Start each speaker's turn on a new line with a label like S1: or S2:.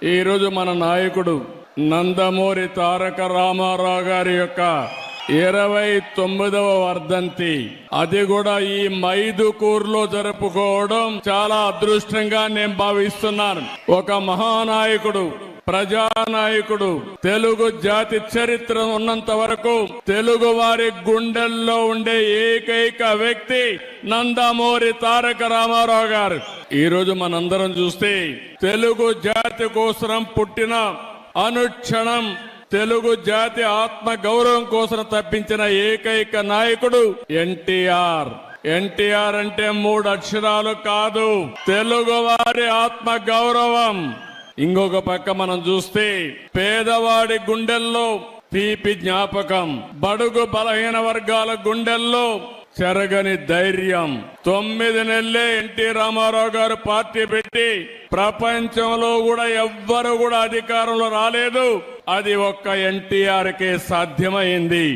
S1: ఈ రోజు మన నాయకుడు నందమూరి తారక రామారావు గారి యొక్క 29వ వర్ధంతి, అది కూడా ఈ మైదుకూరులో జరుపుకోవడం చాలా అదృష్టంగా నేను భావిస్తున్నాను. ఒక మహానాయకుడు, ప్రజానాయకుడు, తెలుగు జాతి చరిత్ర ఉన్నంత వరకు తెలుగు వారి గుండెల్లో ఉండే ఏకైక వ్యక్తి నందమూరి తారక రామారావు గారు. ఈ రోజు మనందరం చూస్తే తెలుగు జాతి కోసం పుట్టిన, అనుక్షణం తెలుగు జాతి ఆత్మ గౌరవం కోసం తప్పించిన ఏకైక నాయకుడు ఎన్టీఆర్. ఎన్టీఆర్ అంటే 3 అక్షరాలు కాదు, తెలుగు వారి ఆత్మ గౌరవం. ఇంకొక పక్క మనం చూస్తే పేదవాడి గుండెల్లో తీపి జ్ఞాపకం, బడుగు బలహీన వర్గాల గుండెల్లో చెరగని ధైర్యం. 9 నెలలే ఎన్టీ రామారావు గారు పార్టీ పెట్టి ప్రపంచంలో కూడా ఎవ్వరు కూడా అధికారంలో రాలేదు. అది ఒక్క ఎన్టీఆర్కే సాధ్యమైంది.